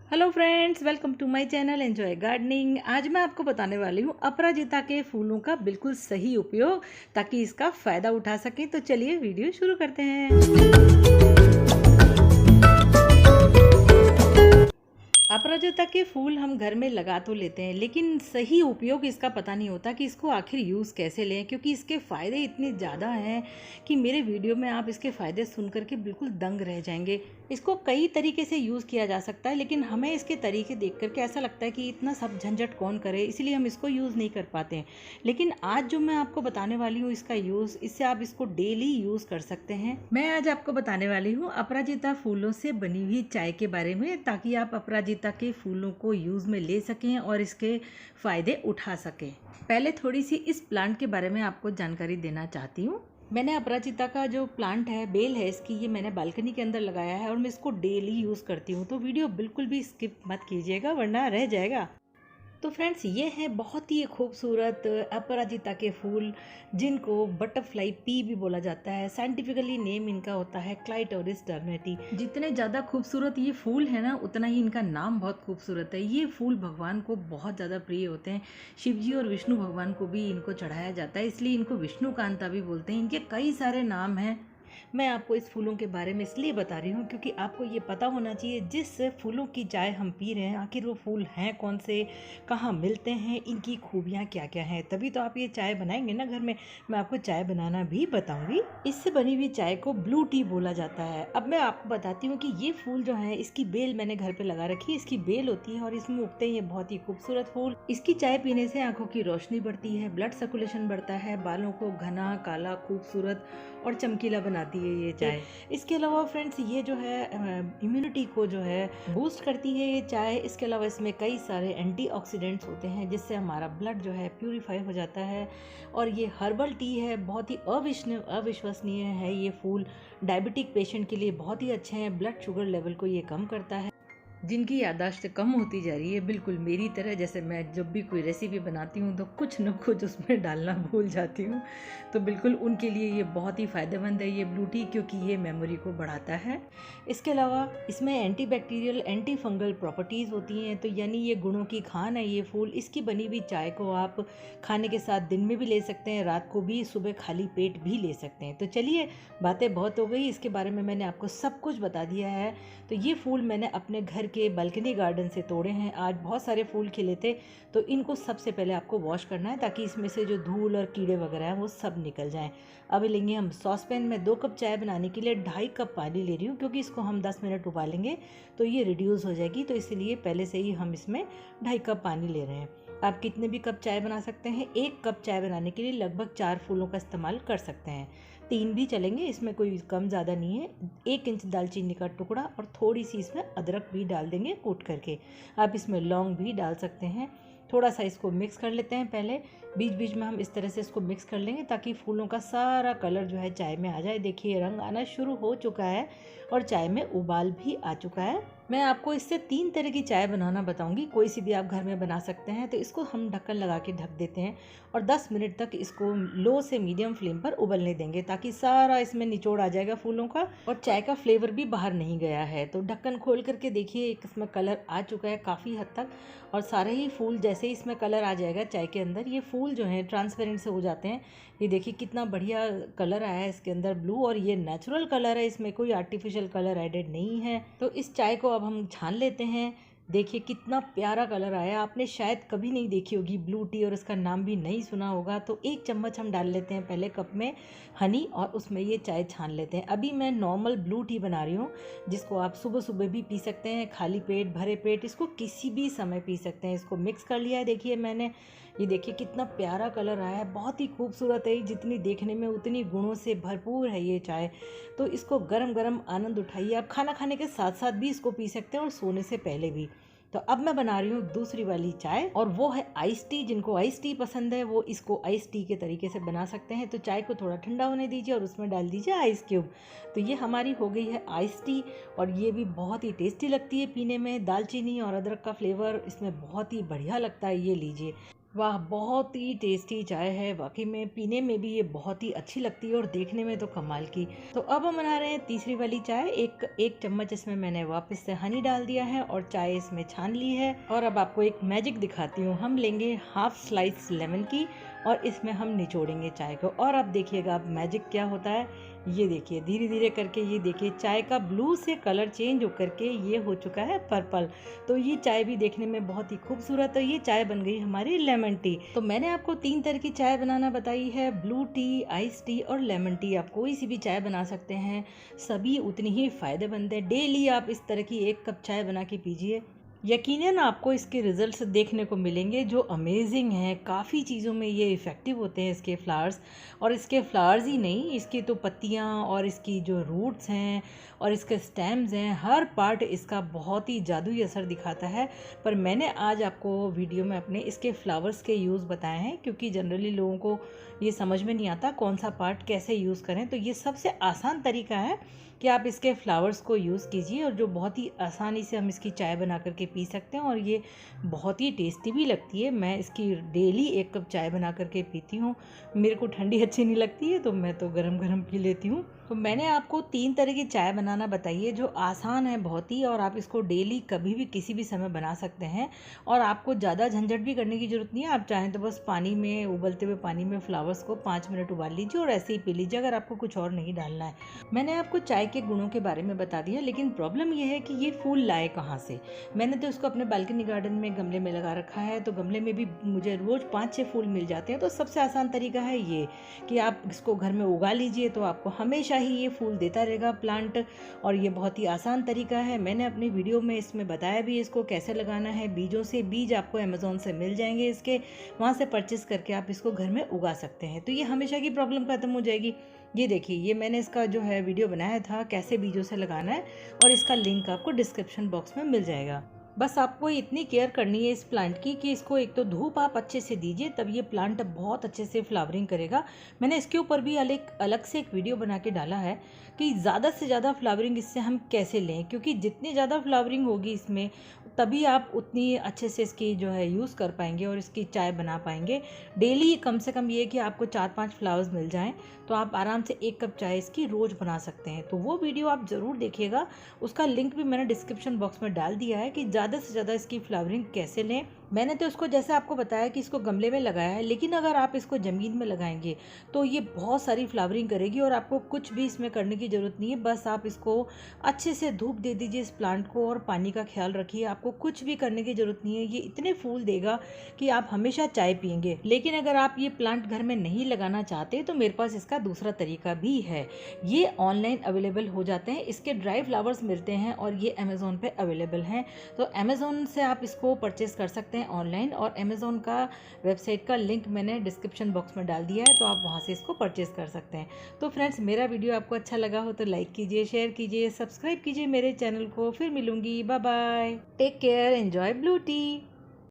Hello friends, welcome to my channel enjoy gardening. आज मैं आपको बताने वाली हूँ अपराजिता के फूलों का बिल्कुल सही उपयोग, ताकि इसका फ़ायदा उठा सकें। तो चलिए वीडियो शुरू करते हैं। अपराजिता के फूल हम घर में लगा तो लेते हैं, लेकिन सही उपयोग इसका पता नहीं होता कि इसको आखिर यूज़ कैसे लें, क्योंकि इसके फ़ायदे इतने ज़्यादा हैं कि मेरे वीडियो में आप इसके फ़ायदे सुन करके बिल्कुल दंग रह जाएंगे। इसको कई तरीके से यूज़ किया जा सकता है, लेकिन हमें इसके तरीके देख करके ऐसा लगता है कि इतना सब झंझट कौन करे, इसलिए हम इसको यूज़ नहीं कर पाते हैं। लेकिन आज जो मैं आपको बताने वाली हूँ इसका यूज़, इससे आप इसको डेली यूज़ कर सकते हैं। मैं आज आपको बताने वाली हूँ अपराजिता फूलों से बनी हुई चाय के बारे में, ताकि आप अपराजिता के फूलों को यूज़ में ले सकें और इसके फ़ायदे उठा सकें। पहले थोड़ी सी इस प्लांट के बारे में आपको जानकारी देना चाहती हूँ। मैंने अपराजिता का जो प्लांट है, बेल है इसकी, ये मैंने बालकनी के अंदर लगाया है और मैं इसको डेली यूज़ करती हूँ। तो वीडियो बिल्कुल भी स्किप मत कीजिएगा, वरना रह जाएगा। तो फ्रेंड्स, ये है बहुत ही खूबसूरत अपराजिता के फूल, जिनको बटरफ्लाई पी भी बोला जाता है। साइंटिफिकली नेम इनका होता है क्लाइटोरिस टर्नेटी। जितने ज़्यादा खूबसूरत ये फूल है ना, उतना ही इनका नाम बहुत खूबसूरत है। ये फूल भगवान को बहुत ज़्यादा प्रिय होते हैं। शिव जी और विष्णु भगवान को भी इनको चढ़ाया जाता है, इसलिए इनको विष्णुकांता भी बोलते हैं। इनके कई सारे नाम हैं। मैं आपको इस फूलों के बारे में इसलिए बता रही हूँ क्योंकि आपको ये पता होना चाहिए जिस फूलों की चाय हम पी रहे हैं, आखिर वो फूल हैं कौन से, कहाँ मिलते हैं, इनकी खूबियाँ क्या क्या हैं। तभी तो आप ये चाय बनाएंगे ना घर में। मैं आपको चाय बनाना भी बताऊंगी। इससे बनी हुई चाय को ब्लू टी बोला जाता है। अब मैं आपको बताती हूँ कि ये फूल जो है, इसकी बेल मैंने घर पे लगा रखी है। इसकी बेल होती है और इसमें उगते हैं ये बहुत ही खूबसूरत फूल। इसकी चाय पीने से आंखों की रोशनी बढ़ती है, ब्लड सर्कुलेशन बढ़ता है, बालों को घना, काला, खूबसूरत और चमकीला बनाती है ये चाय। इसके अलावा फ्रेंड्स, ये जो है इम्यूनिटी को जो है बूस्ट करती है ये चाय। इसके अलावा इसमें कई सारे एंटीऑक्सीडेंट्स होते हैं, जिससे हमारा ब्लड जो है प्यूरिफाई हो जाता है। और ये हर्बल टी है, बहुत ही अविश्वसनीय है ये फूल। डायबिटिक पेशेंट के लिए बहुत ही अच्छे हैं, ब्लड शुगर लेवल को ये कम करता है। जिनकी याददाश्त कम होती जा रही है, बिल्कुल मेरी तरह, जैसे मैं जब भी कोई रेसिपी बनाती हूँ तो कुछ न कुछ उसमें डालना भूल जाती हूँ, तो बिल्कुल उनके लिए ये बहुत ही फ़ायदेमंद है ये ब्लू टी, क्योंकि ये मेमोरी को बढ़ाता है। इसके अलावा इसमें anti bacterial, anti fungal properties होती हैं, तो यानी ये गुणों की खान है ये फूल। इसकी बनी हुई चाय को आप खाने के साथ दिन में भी ले सकते हैं, रात को भी, सुबह खाली पेट भी ले सकते हैं। तो चलिए, बातें बहुत हो गई, इसके बारे में मैंने आपको सब कुछ बता दिया है। तो ये फूल मैंने अपने घर के बालकनी गार्डन से तोड़े हैं। आज बहुत सारे फूल खिले थे, तो इनको सबसे पहले आपको वॉश करना है, ताकि इसमें से जो धूल और कीड़े वगैरह हैं वो सब निकल जाएं। अब लेंगे हम सॉसपैन में 2 कप चाय बनाने के लिए 2.5 कप पानी ले रही हूँ, क्योंकि इसको हम 10 मिनट उबालेंगे तो ये रिड्यूस हो जाएगी। तो इसलिए पहले से ही हम इसमें 2.5 कप पानी ले रहे हैं। आप कितने भी कप चाय बना सकते हैं। 1 कप चाय बनाने के लिए लगभग 4 फूलों का इस्तेमाल कर सकते हैं, 3 भी चलेंगे, इसमें कोई कम ज़्यादा नहीं है। 1 इंच दालचीनी का टुकड़ा और थोड़ी सी इसमें अदरक भी डाल देंगे कूट करके। आप इसमें लौंग भी डाल सकते हैं। थोड़ा सा इसको मिक्स कर लेते हैं पहले। बीच बीच में हम इस तरह से इसको मिक्स कर लेंगे, ताकि फूलों का सारा कलर जो है चाय में आ जाए। देखिए, रंग आना शुरू हो चुका है और चाय में उबाल भी आ चुका है। मैं आपको इससे 3 तरह की चाय बनाना बताऊंगी, कोई सी भी आप घर में बना सकते हैं। तो इसको हम ढक्कन लगा के ढक देते हैं और 10 मिनट तक इसको लो से मीडियम फ्लेम पर उबलने देंगे, ताकि सारा इसमें निचोड़ आ जाएगा फूलों का और चाय का फ्लेवर भी बाहर नहीं गया है। तो ढक्कन खोल करके देखिए, इसमें कलर आ चुका है काफ़ी हद तक, और सारे ही फूल जैसे ही इसमें कलर आ जाएगा चाय के अंदर, ये फूल जो हैं ट्रांसपेरेंट से हो जाते हैं। ये देखिए कितना बढ़िया कलर आया है इसके अंदर, ब्लू, और ये नेचुरल कलर है, इसमें कोई आर्टिफिशियल कलर एडेड नहीं है। तो इस चाय को अब हम छान लेते हैं। देखिए कितना प्यारा कलर आया। आपने शायद कभी नहीं देखी होगी ब्लू टी और इसका नाम भी नहीं सुना होगा। तो 1 चम्मच हम डाल लेते हैं पहले कप में हनी, और उसमें ये चाय छान लेते हैं। अभी मैं नॉर्मल ब्लू टी बना रही हूँ, जिसको आप सुबह सुबह भी पी सकते हैं, खाली पेट, भरे पेट, इसको किसी भी समय पी सकते हैं। इसको मिक्स कर लिया है, देखिए मैंने, ये देखिए कितना प्यारा कलर आया है, बहुत ही खूबसूरत है। जितनी देखने में उतनी गुणों से भरपूर है ये चाय। तो इसको गरम गरम आनंद उठाइए। आप खाना खाने के साथ साथ भी इसको पी सकते हैं और सोने से पहले भी। तो अब मैं बना रही हूँ दूसरी वाली चाय, और वो है आइस टी। जिनको आइस टी पसंद है वो इसको आइस टी के तरीके से बना सकते हैं। तो चाय को थोड़ा ठंडा होने दीजिए और उसमें डाल दीजिए आइस क्यूब। तो ये हमारी हो गई है आइस टी, और ये भी बहुत ही टेस्टी लगती है पीने में। दालचीनी और अदरक का फ्लेवर इसमें बहुत ही बढ़िया लगता है, ये लीजिए। वाह, बहुत ही टेस्टी चाय है। वाकई में पीने में भी ये बहुत ही अच्छी लगती है और देखने में तो कमाल की। तो अब हम बना रहे हैं तीसरी वाली चाय। एक चम्मच इसमें मैंने वापस से हनी डाल दिया है और चाय इसमें छान ली है। और अब आपको एक मैजिक दिखाती हूँ। हम लेंगे हाफ स्लाइस लेमन की और इसमें हम निचोड़ेंगे चाय को। और अब देखिएगा अब मैजिक क्या होता है। ये देखिए धीरे धीरे करके, ये देखिए चाय का ब्लू से कलर चेंज होकर के ये हो चुका है पर्पल। तो ये चाय भी देखने में बहुत ही खूबसूरत है। ये चाय बन गई हमारी लेमन टी। तो मैंने आपको 3 तरह की चाय बनाना बताई है, ब्लू टी, आइस टी और लेमन टी। आप कोई सी भी चाय बना सकते हैं, सभी उतनी ही फायदेमंद है। डेली आप इस तरह की 1 कप चाय बना के पीजिए, यकीनन आपको इसके रिजल्ट्स देखने को मिलेंगे जो अमेजिंग हैं। काफ़ी चीज़ों में ये इफ़ेक्टिव होते हैं इसके फ्लावर्स। और इसके फ्लावर्स ही नहीं, इसकी तो पत्तियाँ और इसकी जो रूट्स हैं और इसके स्टेम्स हैं, हर पार्ट इसका बहुत ही जादुई असर दिखाता है। पर मैंने आज आपको वीडियो में अपने इसके फ्लावर्स के यूज़ बताए हैं, क्योंकि जनरली लोगों को ये समझ में नहीं आता कौन सा पार्ट कैसे यूज़ करें। तो ये सबसे आसान तरीका है कि आप इसके फ्लावर्स को यूज़ कीजिए, और जो बहुत ही आसानी से हम इसकी चाय बना करके पी सकते हैं। और ये बहुत ही टेस्टी भी लगती है। मैं इसकी डेली 1 कप चाय बना करके पीती हूँ। मेरे को ठंडी अच्छी नहीं लगती है, तो मैं तो गरम गरम पी लेती हूँ। तो मैंने आपको 3 तरह की चाय बनाना बताई है जो आसान है बहुत ही, और आप इसको डेली कभी भी किसी भी समय बना सकते हैं। और आपको ज़्यादा झंझट भी करने की ज़रूरत नहीं है। आप चाहें तो बस पानी में, उबलते हुए पानी में फ्लावर्स को 5 मिनट उबाल लीजिए और ऐसे ही पी लीजिए, अगर आपको कुछ और नहीं डालना है। मैंने आपको चाय के गुणों के बारे में बता दिया, लेकिन प्रॉब्लम यह है कि ये फूल लाए कहाँ से। मैंने तो इसको अपने बालकनी गार्डन में गमले में लगा रखा है, तो गमले में भी मुझे रोज़ 5-6 फूल मिल जाते हैं। तो सबसे आसान तरीका है ये कि आप इसको घर में उगा लीजिए, तो आपको हमेशा ही ये फूल देता रहेगा प्लांट। और ये बहुत ही आसान तरीका है। मैंने अपनी वीडियो में इसमें बताया भी इसको कैसे लगाना है। बीजों से, बीज आपको अमेज़ॉन से मिल जाएंगे इसके, वहाँ से परचेस करके आप इसको घर में उगा सकते हैं। तो ये हमेशा की प्रॉब्लम खत्म हो जाएगी। ये देखिए, ये मैंने इसका जो है वीडियो बनाया था कैसे बीजों से लगाना है, और इसका लिंक आपको डिस्क्रिप्शन बॉक्स में मिल जाएगा। बस आपको इतनी केयर करनी है इस प्लांट की कि इसको एक तो धूप आप अच्छे से दीजिए, तब ये प्लांट बहुत अच्छे से फ्लावरिंग करेगा। मैंने इसके ऊपर भी अलग से एक वीडियो बना के डाला है कि ज़्यादा से ज़्यादा फ्लावरिंग इससे हम कैसे लें, क्योंकि जितनी ज़्यादा फ्लावरिंग होगी इसमें, तभी आप उतनी अच्छे से इसकी जो है यूज़ कर पाएंगे और इसकी चाय बना पाएंगे। डेली कम से कम ये कि आपको 4-5 फ्लावर्स मिल जाएं, तो आप आराम से 1 कप चाय इसकी रोज़ बना सकते हैं। तो वो वीडियो आप ज़रूर देखिएगा, उसका लिंक भी मैंने डिस्क्रिप्शन बॉक्स में डाल दिया है कि ज़्यादा से ज़्यादा इसकी फ्लावरिंग कैसे लें। मैंने तो इसको जैसे आपको बताया कि इसको गमले में लगाया है, लेकिन अगर आप इसको ज़मीन में लगाएंगे तो ये बहुत सारी फ्लावरिंग करेगी और आपको कुछ भी इसमें करने की ज़रूरत नहीं है। बस आप इसको अच्छे से धूप दे दीजिए इस प्लांट को, और पानी का ख्याल रखिए। आपको कुछ भी करने की ज़रूरत नहीं है। ये इतने फूल देगा कि आप हमेशा चाय पियेंगे। लेकिन अगर आप ये प्लांट घर में नहीं लगाना चाहते तो मेरे पास इसका दूसरा तरीका भी है। ये ऑनलाइन अवेलेबल हो जाते हैं, इसके ड्राई फ्लावर्स मिलते हैं और ये अमेज़ॉन पे अवेलेबल हैं। तो अमेज़ॉन से आप इसको परचेस कर सकते हैं ऑनलाइन, और अमेज़ॉन का वेबसाइट का लिंक मैंने डिस्क्रिप्शन बॉक्स में डाल दिया है, तो आप वहाँ से इसको परचेस कर सकते हैं। तो फ्रेंड्स, मेरा वीडियो आपको अच्छा लगा हो तो लाइक कीजिए, शेयर कीजिए, सब्सक्राइब कीजिए मेरे चैनल को। फिर मिलूंगी, bye bye, take care, enjoy blue T.